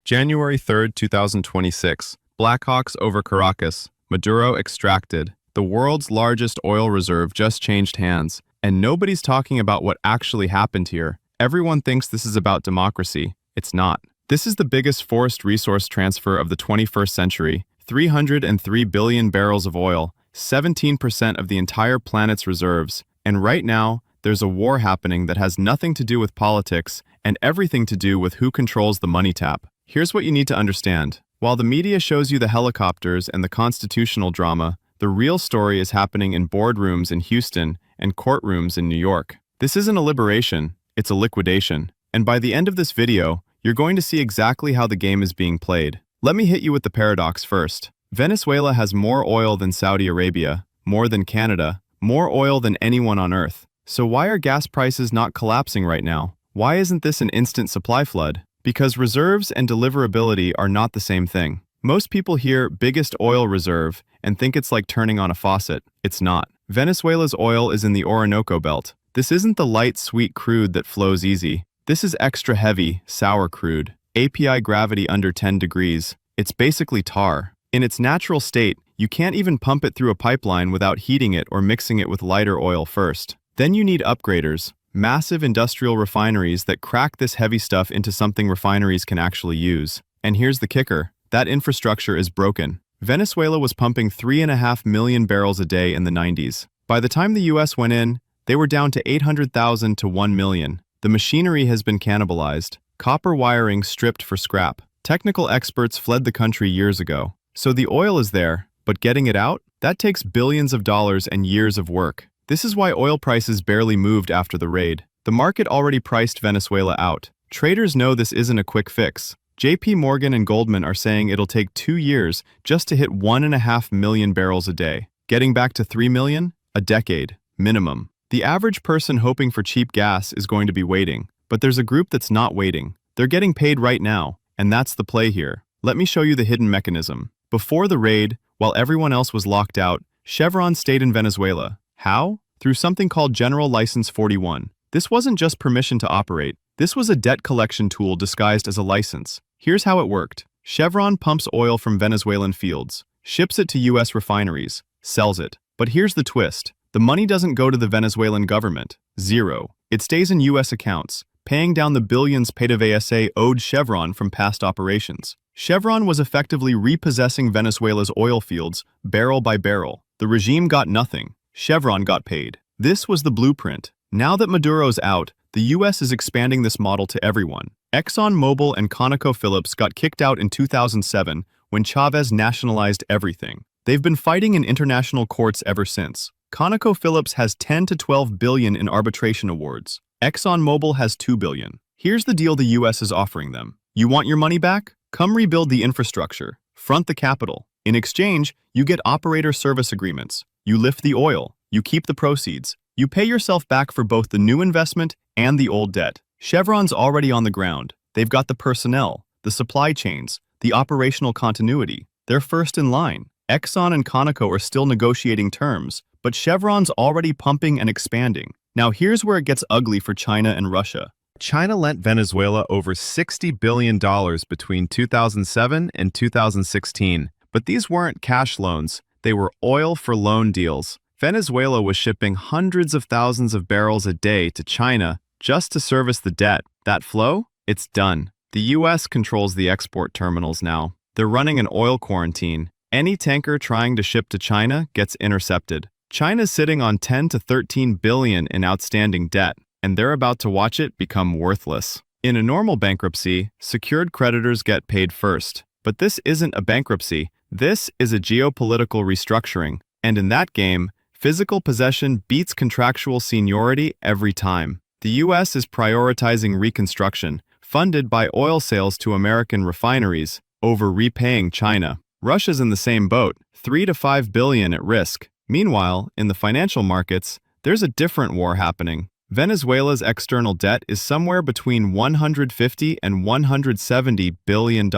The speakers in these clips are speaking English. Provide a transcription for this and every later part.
January 3, 2026. Blackhawks over Caracas. Maduro extracted. The world's largest oil reserve just changed hands. And nobody's talking about what actually happened here. Everyone thinks this is about democracy. It's not. This is the biggest forest resource transfer of the 21st century. 303 billion barrels of oil, 17% of the entire planet's reserves. And right now, there's a war happening that has nothing to do with politics and everything to do with who controls the money tap. Here's what you need to understand. While the media shows you the helicopters and the constitutional drama, the real story is happening in boardrooms in Houston and courtrooms in New York. This isn't a liberation, it's a liquidation. And by the end of this video, you're going to see exactly how the game is being played. Let me hit you with the paradox first. Venezuela has more oil than Saudi Arabia, more than Canada, more oil than anyone on Earth. So why are gas prices not collapsing right now? Why isn't this an instant supply flood? Because reserves and deliverability are not the same thing. Most people hear biggest oil reserve and think it's like turning on a faucet. It's not. Venezuela's oil is in the Orinoco Belt. This isn't the light, sweet crude that flows easy. This is extra heavy, sour crude. API gravity under 10 degrees. It's basically tar. In its natural state, you can't even pump it through a pipeline without heating it or mixing it with lighter oil first. Then you need upgraders, massive industrial refineries that crack this heavy stuff into something refineries can actually use. And here's the kicker. That infrastructure is broken. Venezuela was pumping 3.5 million barrels a day in the 90s. By the time the US went in, they were down to 800,000 to 1 million. The machinery has been cannibalized. Copper wiring stripped for scrap. Technical experts fled the country years ago. So the oil is there, but getting it out? That takes billions of dollars and years of work. This is why oil prices barely moved after the raid. The market already priced Venezuela out. Traders know this isn't a quick fix. JP Morgan and Goldman are saying it'll take 2 years just to hit 1.5 million barrels a day. Getting back to 3 million? A decade, minimum. The average person hoping for cheap gas is going to be waiting. But there's a group that's not waiting. They're getting paid right now, and that's the play here. Let me show you the hidden mechanism. Before the raid, while everyone else was locked out, Chevron stayed in Venezuela. How? Through something called General License 41. This wasn't just permission to operate. This was a debt collection tool disguised as a license. Here's how it worked. Chevron pumps oil from Venezuelan fields, ships it to US refineries, sells it. But here's the twist. The money doesn't go to the Venezuelan government. Zero. It stays in US accounts, paying down the billions PDVSA owed Chevron from past operations. Chevron was effectively repossessing Venezuela's oil fields, barrel by barrel. The regime got nothing. Chevron got paid. This was the blueprint. Now that Maduro's out, the US is expanding this model to everyone. ExxonMobil and ConocoPhillips got kicked out in 2007 when Chavez nationalized everything. They've been fighting in international courts ever since. ConocoPhillips has 10 to 12 billion in arbitration awards. ExxonMobil has 2 billion. Here's the deal the US is offering them. You want your money back? Come rebuild the infrastructure. Front the capital. In exchange, you get operator service agreements. You lift the oil. You keep the proceeds. You pay yourself back for both the new investment and the old debt. Chevron's already on the ground. They've got the personnel, the supply chains, the operational continuity. They're first in line. Exxon and Conoco are still negotiating terms, but Chevron's already pumping and expanding. Now here's where it gets ugly for China and Russia. China lent Venezuela over $60 billion between 2007 and 2016. But these weren't cash loans. They were oil for loan deals. Venezuela was shipping hundreds of thousands of barrels a day to China just to service the debt. That flow? It's done. The US controls the export terminals now. They're running an oil quarantine. Any tanker trying to ship to China gets intercepted. China's sitting on 10 to 13 billion in outstanding debt, and they're about to watch it become worthless. In a normal bankruptcy, secured creditors get paid first. But this isn't a bankruptcy. This is a geopolitical restructuring. And in that game, physical possession beats contractual seniority every time. The US is prioritizing reconstruction, funded by oil sales to American refineries, over repaying China. Russia's in the same boat, 3 to 5 billion at risk. Meanwhile, in the financial markets, there's a different war happening. Venezuela's external debt is somewhere between $150 and $170 billion.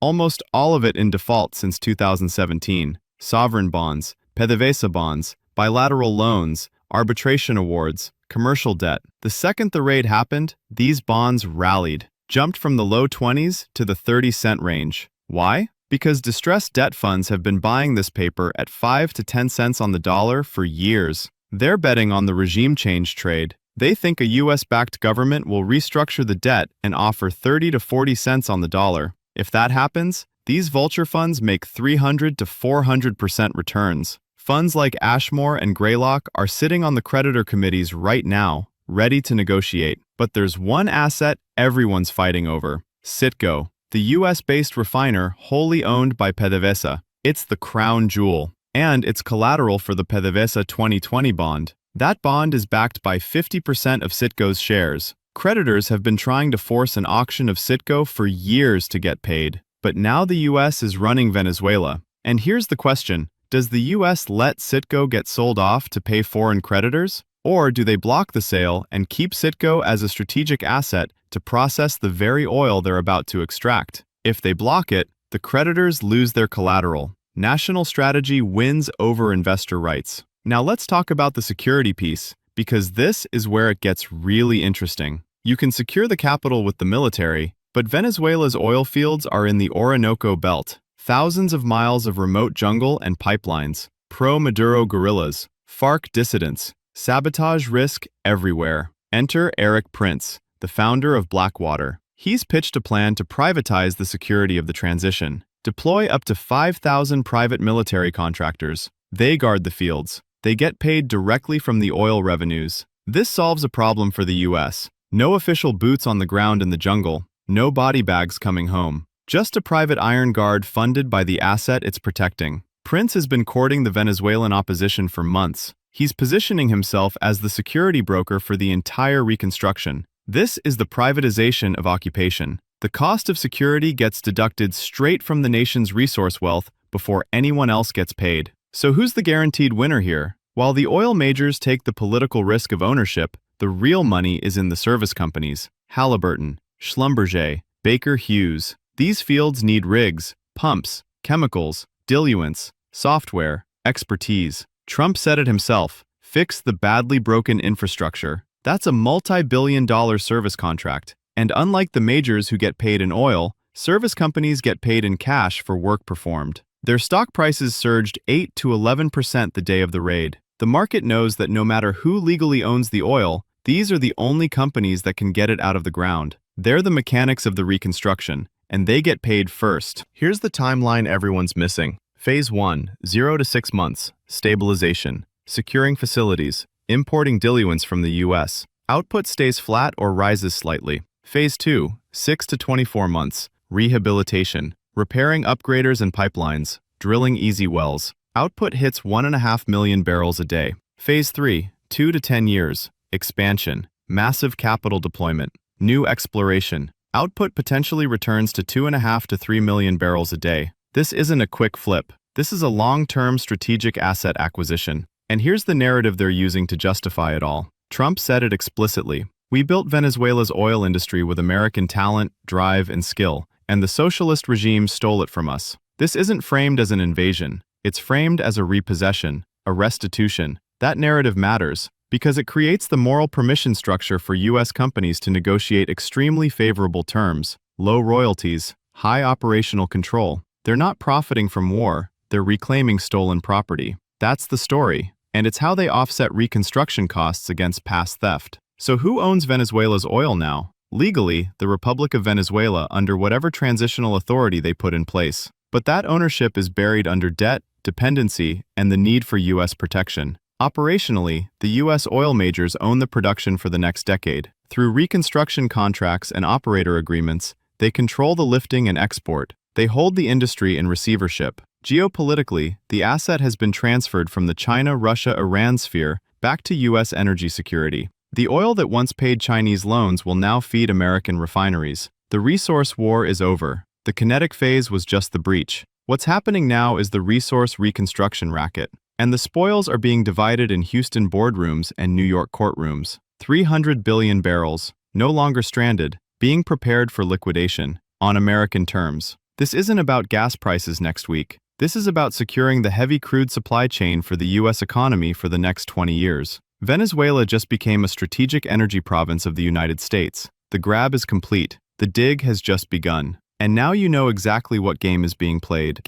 Almost all of it in default since 2017. Sovereign bonds, PDVSA bonds, bilateral loans, arbitration awards, commercial debt. The second the raid happened, these bonds rallied. jumped from the low 20s to the 30-cent range. Why? Because distressed debt funds have been buying this paper at 5 to 10 cents on the dollar for years. They're betting on the regime change trade. They think a US-backed government will restructure the debt and offer 30 to 40 cents on the dollar. If that happens, these vulture funds make 300 to 400% returns. Funds like Ashmore and Greylock are sitting on the creditor committees right now, ready to negotiate. But there's one asset everyone's fighting over: Citgo, the US-based refiner wholly owned by PDVSA. It's the crown jewel, and it's collateral for the PDVSA 2020 bond. That bond is backed by 50% of Citgo's shares. Creditors have been trying to force an auction of Citgo for years to get paid. But now the US is running Venezuela. And here's the question: does the US let Citgo get sold off to pay foreign creditors? Or do they block the sale and keep Citgo as a strategic asset to process the very oil they're about to extract? If they block it, the creditors lose their collateral. National strategy wins over investor rights. Now let's talk about the security piece, because this is where it gets really interesting. You can secure the capital with the military, but Venezuela's oil fields are in the Orinoco Belt. Thousands of miles of remote jungle and pipelines, pro-Maduro guerrillas, FARC dissidents, sabotage risk everywhere. Enter Eric Prince, the founder of Blackwater. He's pitched a plan to privatize the security of the transition. Deploy up to 5,000 private military contractors. They guard the fields. They get paid directly from the oil revenues. This solves a problem for the US. No official boots on the ground in the jungle. No body bags coming home. Just a private iron guard funded by the asset it's protecting. Prince has been courting the Venezuelan opposition for months. He's positioning himself as the security broker for the entire reconstruction. This is the privatization of occupation. The cost of security gets deducted straight from the nation's resource wealth before anyone else gets paid. So who's the guaranteed winner here? While the oil majors take the political risk of ownership, the real money is in the service companies. Halliburton, Schlumberger, Baker Hughes. These fields need rigs, pumps, chemicals, diluents, software, expertise. Trump said it himself: fix the badly broken infrastructure. That's a multi-billion-dollar service contract. And unlike the majors who get paid in oil, service companies get paid in cash for work performed. Their stock prices surged 8 to 11% the day of the raid. The market knows that no matter who legally owns the oil, these are the only companies that can get it out of the ground. They're the mechanics of the reconstruction, and they get paid first. Here's the timeline everyone's missing. Phase 1, 0 to 6 months, stabilization, securing facilities, importing diluents from the US. Output stays flat or rises slightly. Phase 2, 6 to 24 months, rehabilitation, repairing upgraders and pipelines, drilling easy wells. Output hits 1.5 million barrels a day. Phase 3, 2 to 10 years, expansion, massive capital deployment, new exploration. Output potentially returns to 2.5 to 3 million barrels a day. This isn't a quick flip. This is a long-term strategic asset acquisition. And here's the narrative they're using to justify it all. Trump said it explicitly: "We built Venezuela's oil industry with American talent, drive, and skill, and the socialist regime stole it from us." This isn't framed as an invasion. It's framed as a repossession, a restitution. That narrative matters because it creates the moral permission structure for US companies to negotiate extremely favorable terms, low royalties, high operational control. They're not profiting from war, they're reclaiming stolen property. That's the story, and it's how they offset reconstruction costs against past theft. So who owns Venezuela's oil now? Legally, the Republic of Venezuela under whatever transitional authority they put in place. But that ownership is buried under debt, dependency, and the need for US protection. Operationally, the US oil majors own the production for the next decade. Through reconstruction contracts and operator agreements, they control the lifting and export. They hold the industry in receivership. Geopolitically, the asset has been transferred from the China-Russia-Iran sphere back to US energy security. The oil that once paid Chinese loans will now feed American refineries. The resource war is over. The kinetic phase was just the breach. What's happening now is the resource reconstruction racket. And the spoils are being divided in Houston boardrooms and New York courtrooms. 300 billion barrels, no longer stranded, being prepared for liquidation, on American terms. This isn't about gas prices next week. This is about securing the heavy crude supply chain for the US economy for the next 20 years. Venezuela just became a strategic energy province of the United States. The grab is complete. The dig has just begun. And now you know exactly what game is being played.